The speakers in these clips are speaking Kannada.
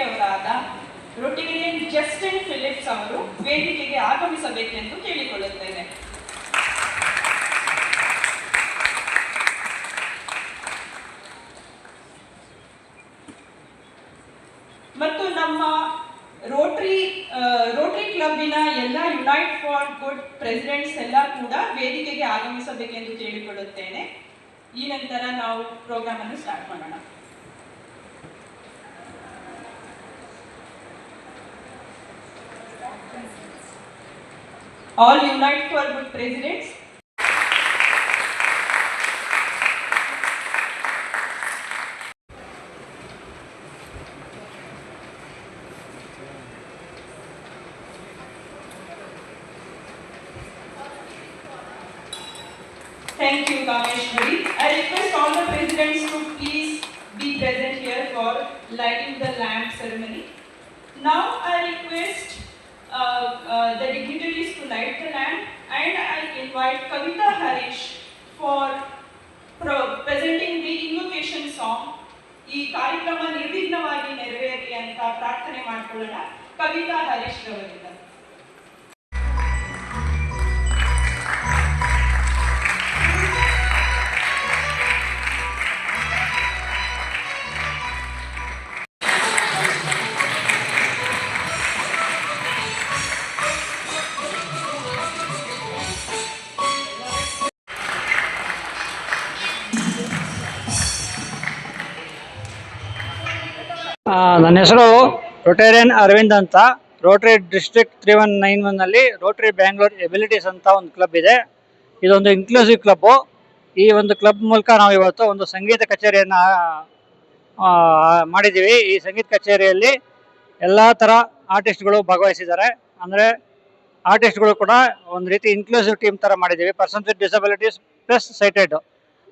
ಅವರಾದ ರೋಟೇರಿಯನ್ ಜಸ್ಟಿನ್ ಫಿಲಿಪ್ಸ್ ಅವರು ವೇದಿಕೆಗೆ ಆಗಮಿಸಬೇಕೆಂದು ಕೇಳಿಕೊಳ್ಳುತ್ತೇನೆ. ಮತ್ತು ನಮ್ಮ ರೋಟರಿ ಕ್ಲಬ್ಬಿನ ಎಲ್ಲ ಯುನೈಟ್ ಫಾರ್ ಗುಡ್ ಪ್ರೆಸಿಡೆಂಟ್ಸ್ ಎಲ್ಲ ಕೂಡ ವೇದಿಕೆಗೆ ಆಗಮಿಸಬೇಕೆಂದು ಕೇಳಿಕೊಳ್ಳುತ್ತೇನೆ. ಈ ನಂತರ ನಾವು ಪ್ರೋಗ್ರಾಮ್ ಅನ್ನು ಸ್ಟಾರ್ಟ್ ಮಾಡೋಣ. All Unite for Good Presidents. Thank you, Kameshwari. I request all the presidents to please be present here for lighting the lamp ceremony. Now I request the dignitaries to light the lamp, and I invite Kavita Harish for presenting the invocation song. ಈ ಕಾರ್ಯಕ್ರಮ ನಿರ್ವಿಘ್ನವಾಗಿ ನೆರವೇರಲಿ ಅಂತ ಪ್ರಾರ್ಥನೆ ಮಾಡಿಕೊಳ್ಳೋಣ. ಕವಿತಾ ಹರೀಶ್ ರವರಿಂದ. ನನ್ನ ಹೆಸರು ರೋಟೇರಿಯನ್ ಅರವಿಂದ್ ಅಂತ. ರೋಟರಿ ಡಿಸ್ಟ್ರಿಕ್ಟ್ 3191ನಲ್ಲಿ ರೋಟರಿ ಬ್ಯಾಂಗ್ಳೂರ್ ಎಬಿಲಿಟೀಸ್ ಅಂತ ಒಂದು ಕ್ಲಬ್ ಇದೆ. ಇದೊಂದು ಇನ್ಕ್ಲೂಸಿವ್ ಕ್ಲಬ್ಬು. ಈ ಒಂದು ಕ್ಲಬ್ ಮೂಲಕ ನಾವು ಇವತ್ತು ಒಂದು ಸಂಗೀತ ಕಚೇರಿಯನ್ನು ಮಾಡಿದ್ದೀವಿ. ಈ ಸಂಗೀತ ಕಚೇರಿಯಲ್ಲಿ ಎಲ್ಲ ಥರ ಆರ್ಟಿಸ್ಟ್ಗಳು ಭಾಗವಹಿಸಿದ್ದಾರೆ. ಅಂದರೆ ಆರ್ಟಿಸ್ಟ್ಗಳು ಕೂಡ ಒಂದು ರೀತಿ ಇನ್ಕ್ಲೂಸಿವ್ ಟೀಮ್ ಥರ ಮಾಡಿದ್ದೀವಿ. Persons with disabilities plus sighted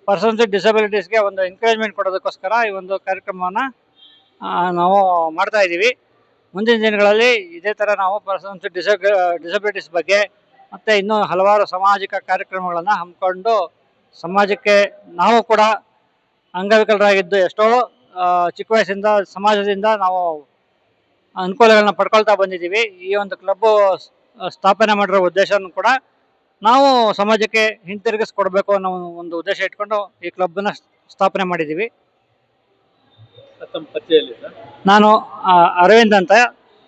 persons with ಡಿಸಬಿಲಿಟೀಸ್ಗೆ ಒಂದು ಎಂಕರೇಜ್ಮೆಂಟ್ ಕೊಡೋದಕ್ಕೋಸ್ಕರ ಈ ಒಂದು ಕಾರ್ಯಕ್ರಮವನ್ನು ನಾವು ಮಾಡ್ತಾ ಇದ್ದೀವಿ. ಮುಂದಿನ ದಿನಗಳಲ್ಲಿ ಇದೇ ಥರ ನಾವು ಪರ್ಸನ್ಸ್ ಡಿಸಬಿಲಿಟೀಸ್ ಬಗ್ಗೆ ಮತ್ತು ಇನ್ನೂ ಹಲವಾರು ಸಾಮಾಜಿಕ ಕಾರ್ಯಕ್ರಮಗಳನ್ನು ಹಮ್ಮಿಕೊಂಡು ಸಮಾಜಕ್ಕೆ ನಾವು ಕೂಡ ಅಂಗವಿಕಲರಾಗಿದ್ದು ಎಷ್ಟೋ ಚಿಕ್ಕ ವಯಸ್ಸಿಂದ ಸಮಾಜದಿಂದ ನಾವು ಅನುಕೂಲಗಳನ್ನ ಪಡ್ಕೊಳ್ತಾ ಬಂದಿದ್ದೀವಿ. ಈ ಒಂದು ಕ್ಲಬ್ಬು ಸ್ಥಾಪನೆ ಮಾಡಿರೋ ಉದ್ದೇಶವನ್ನು ಕೂಡ ನಾವು ಸಮಾಜಕ್ಕೆ ಹಿಂತಿರುಗಿಸ್ಕೊಡ್ಬೇಕು ಅನ್ನೋ ಒಂದು ಉದ್ದೇಶ ಇಟ್ಕೊಂಡು ಈ ಕ್ಲಬ್ಬನ್ನು ಸ್ಥಾಪನೆ ಮಾಡಿದ್ದೀವಿ. ನಾನು ಅರವಿಂದ್ ಅಂತ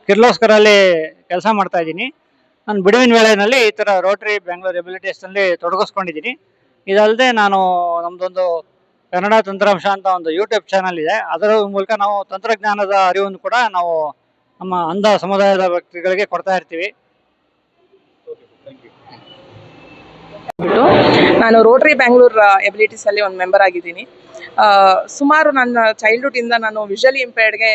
ಕಿರ್ಲೋಸ್ಕರಲ್ಲಿ ಕೆಲಸ ಮಾಡ್ತಾ ಇದ್ದೀನಿ. ನಾನು ಬಿಡುವಿನ ವೇಳೆಯಲ್ಲಿ ಈ ಥರ ರೋಟರಿ ಬ್ಯಾಂಗ್ಳೂರ್ ಎಬಿಲಿಟೀಸ್ನಲ್ಲಿ ತೊಡಗಿಸ್ಕೊಂಡಿದ್ದೀನಿ. ಇದಲ್ಲದೆ ನಾನು ನಮ್ಮದೊಂದು ಕನ್ನಡ ತಂತ್ರಾಂಶ ಅಂತ ಒಂದು ಯೂಟ್ಯೂಬ್ ಚಾನಲ್ ಇದೆ. ಅದರ ಮೂಲಕ ನಾವು ತಂತ್ರಜ್ಞಾನದ ಅರಿವನ್ನು ಕೂಡ ನಾವು ನಮ್ಮ ಅಂಧ ಸಮುದಾಯದ ವ್ಯಕ್ತಿಗಳಿಗೆ ಕೊಡ್ತಾ ಇರ್ತೀವಿ. ನಾನು ರೋಟರಿ ಬ್ಯಾಂಗ್ಳೂರ್ ಎಬಿಲಿಟೀಸ್ ಅಲ್ಲಿ ಒಂದು ಮೆಂಬರ್ ಆಗಿದ್ದೀನಿ. ಸುಮಾರು ನನ್ನ ಚೈಲ್ಡ್ಹುಡ್ ಇಂದ ನಾನು ವಿಷುವಲಿ ಇಂಪೇರ್ಡ್ಗೆ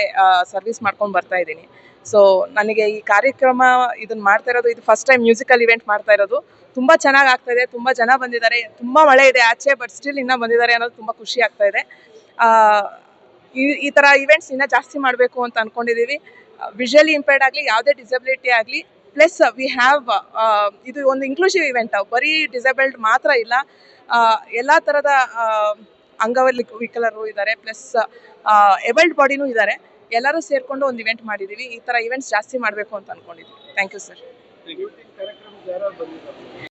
ಸರ್ವಿಸ್ ಮಾಡ್ಕೊಂಡು ಬರ್ತಾ ಇದ್ದೀನಿ. ಸೊ ನನಗೆ ಈ ಕಾರ್ಯಕ್ರಮ ಇದನ್ನ ಮಾಡ್ತಾ ಇರೋದು, ಇದು ಫಸ್ಟ್ ಟೈಮ್ ಮ್ಯೂಸಿಕಲ್ ಇವೆಂಟ್ ಮಾಡ್ತಾ ಇರೋದು. ತುಂಬ ಚೆನ್ನಾಗಿ ಆಗ್ತಾ ಇದೆ. ತುಂಬ ಜನ ಬಂದಿದ್ದಾರೆ. ತುಂಬ ಮಳೆ ಇದೆ ಆಚೆ, ಬಟ್ ಸ್ಟಿಲ್ ಇನ್ನೂ ಬಂದಿದ್ದಾರೆ ಅನ್ನೋದು ತುಂಬ ಖುಷಿ ಆಗ್ತಾ ಇದೆ. ಈ ಥರ ಇವೆಂಟ್ಸ್ ಇನ್ನೂ ಜಾಸ್ತಿ ಮಾಡಬೇಕು ಅಂತ ಅಂದ್ಕೊಂಡಿದ್ದೀವಿ. ವಿಷುವಲಿ ಇಂಪೇರ್ಡ್ ಆಗಲಿ, ಯಾವುದೇ ಡಿಸಬಿಲಿಟಿ ಆಗಲಿ, ಪ್ಲಸ್ ವಿ ಹ್ಯಾವ್ ಇದು ಒಂದು ಇನ್ಕ್ಲೂಸಿವ್ ಇವೆಂಟ್. ಬರೀ ಡಿಸೇಬಲ್ಡ್ ಮಾತ್ರ ಇಲ್ಲ, ಎಲ್ಲ ಥರದ ಅಂಗವಿಕಲರು ಇದ್ದಾರೆ, ಪ್ಲಸ್ ಎಬಲ್ಡ್ ಬಾಡಿನೂ ಇದ್ದಾರೆ. ಎಲ್ಲರೂ ಸೇರಿಕೊಂಡು ಒಂದು ಇವೆಂಟ್ ಮಾಡಿದ್ದೀವಿ. ಈ ಥರ ಇವೆಂಟ್ಸ್ ಜಾಸ್ತಿ ಮಾಡಬೇಕು ಅಂತ ಅಂದ್ಕೊಂಡಿದ್ದೀವಿ. Thank you sir.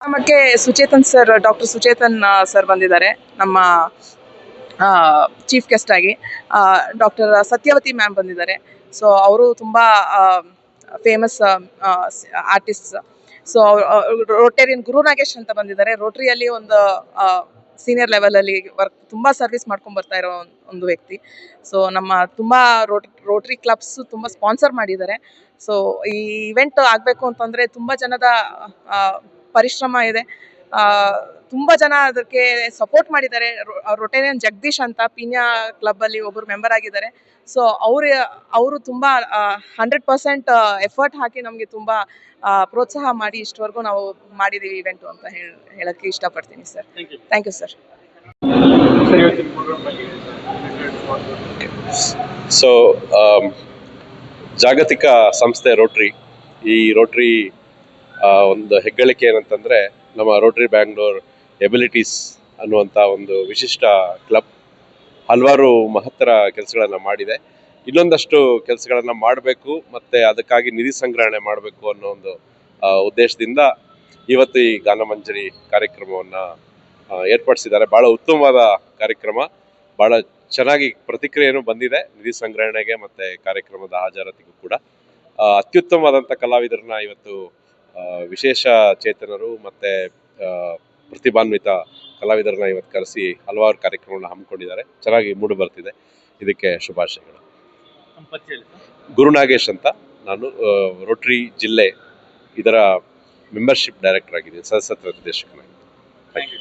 ನಮಗೆ ಡಾಕ್ಟರ್ ಸುಚೇತನ್ ಸರ್ ಬಂದಿದ್ದಾರೆ ನಮ್ಮ ಚೀಫ್ ಗೆಸ್ಟ್ ಆಗಿ. ಡಾಕ್ಟರ್ ಸತ್ಯವತಿ ಮ್ಯಾಮ್ ಬಂದಿದ್ದಾರೆ. ಸೊ ಅವರು ತುಂಬ famous artist. So Rotarian Guru Nagesh ಅಂತ ಬಂದಿದ್ದಾರೆ. ರೋಟರಿಯಲ್ಲಿ ಒಂದು ಸೀನಿಯರ್ ಲೆವೆಲಲ್ಲಿ ತುಂಬ ಸರ್ವಿಸ್ ಮಾಡ್ಕೊಂಡು ಬರ್ತಾ ಇರೋ ಒಂದು ವ್ಯಕ್ತಿ. ಸೊ ನಮ್ಮ ತುಂಬ ರೋಟರಿ ಕ್ಲಬ್ಸ್ ತುಂಬ ಸ್ಪಾನ್ಸರ್ ಮಾಡಿದ್ದಾರೆ. ಸೊ ಈ ಇವೆಂಟ್ ಆಗಬೇಕು ಅಂತಂದರೆ ತುಂಬ ಜನದ ಪರಿಶ್ರಮ ಇದೆ. ತುಂಬ ಜನ ಅದಕ್ಕೆ ಸಪೋರ್ಟ್ ಮಾಡಿದ್ದಾರೆ. ರೋಟೇರಿಯನ್ ಜಗದೀಶ್ ಅಂತ ಪೀಣ್ಯ ಕ್ಲಬ್ಬಲ್ಲಿ ಒಬ್ಬರು ಮೆಂಬರ್ ಆಗಿದ್ದಾರೆ. ಸೊ ಅವರು ತುಂಬ 100% ಎಫರ್ಟ್ ಹಾಕಿ ನಮಗೆ ತುಂಬ ಪ್ರೋತ್ಸಾಹ ಮಾಡಿ ಇಷ್ಟವರೆಗೂ ನಾವು ಮಾಡಿದ್ದೀವಿ ಇವೆಂಟು ಅಂತ ಹೇಳೋಕ್ಕೆ ಇಷ್ಟಪಡ್ತೀನಿ sir. Thank you sir. So ಜಾಗತಿಕ ಸಂಸ್ಥೆ ರೋಟರಿ. ಈ ರೋಟರಿ ಒಂದು ಹೆಗ್ಗಳಿಕೆ ಏನಂತಂದರೆ, ನಮ್ಮ ರೋಟರಿ ಬ್ಯಾಂಗ್ಳೂರ್ ಎಬಿಲಿಟೀಸ್ ಅನ್ನುವಂಥ ಒಂದು ವಿಶಿಷ್ಟ ಕ್ಲಬ್ ಹಲವಾರು ಮಹತ್ತರ ಕೆಲಸಗಳನ್ನು ಮಾಡಿದೆ. ಇನ್ನೊಂದಷ್ಟು ಕೆಲಸಗಳನ್ನ ಮಾಡಬೇಕು ಮತ್ತೆ ಅದಕ್ಕಾಗಿ ನಿಧಿ ಸಂಗ್ರಹಣೆ ಮಾಡಬೇಕು ಅನ್ನೋ ಒಂದು ಉದ್ದೇಶದಿಂದ ಇವತ್ತು ಈ ಗಾನಮಂಜರಿ ಕಾರ್ಯಕ್ರಮವನ್ನ ಏರ್ಪಡಿಸಿದ್ದಾರೆ. ಬಹಳ ಉತ್ತಮವಾದ ಕಾರ್ಯಕ್ರಮ, ಬಹಳ ಚೆನ್ನಾಗಿ ಪ್ರತಿಕ್ರಿಯೆನೂ ಬಂದಿದೆ ನಿಧಿ ಸಂಗ್ರಹಣೆಗೆ ಮತ್ತೆ ಕಾರ್ಯಕ್ರಮದ ಹಾಜರಾತಿಗೂ ಕೂಡ. ಅತ್ಯುತ್ತಮವಾದಂಥ ಕಲಾವಿದರನ್ನ ಇವತ್ತು ವಿಶೇಷ ಚೇತನರು ಮತ್ತೆ ಪ್ರತಿಭಾನ್ವಿತ ಕಲಾವಿದರನ್ನ ಇವತ್ತು ಕರೆಸಿ ಹಲವಾರು ಕಾರ್ಯಕ್ರಮಗಳನ್ನ ಹಮ್ಮಿಕೊಂಡಿದ್ದಾರೆ. ಚೆನ್ನಾಗಿ ಮೂಡಿ ಬರ್ತಿದೆ. ಇದಕ್ಕೆ ಶುಭಾಶಯಗಳು. ಗುರುನಾಗೇಶ್ ಅಂತ, ನಾನು ರೋಟರಿ ಜಿಲ್ಲೆ ಇದರ ಮೆಂಬರ್ಶಿಪ್ ಡೈರೆಕ್ಟರ್ ಆಗಿದ್ದೀನಿ, ಸದಸ್ಯತ್ವ ನಿರ್ದೇಶಕನಾಗಿ. Thank you.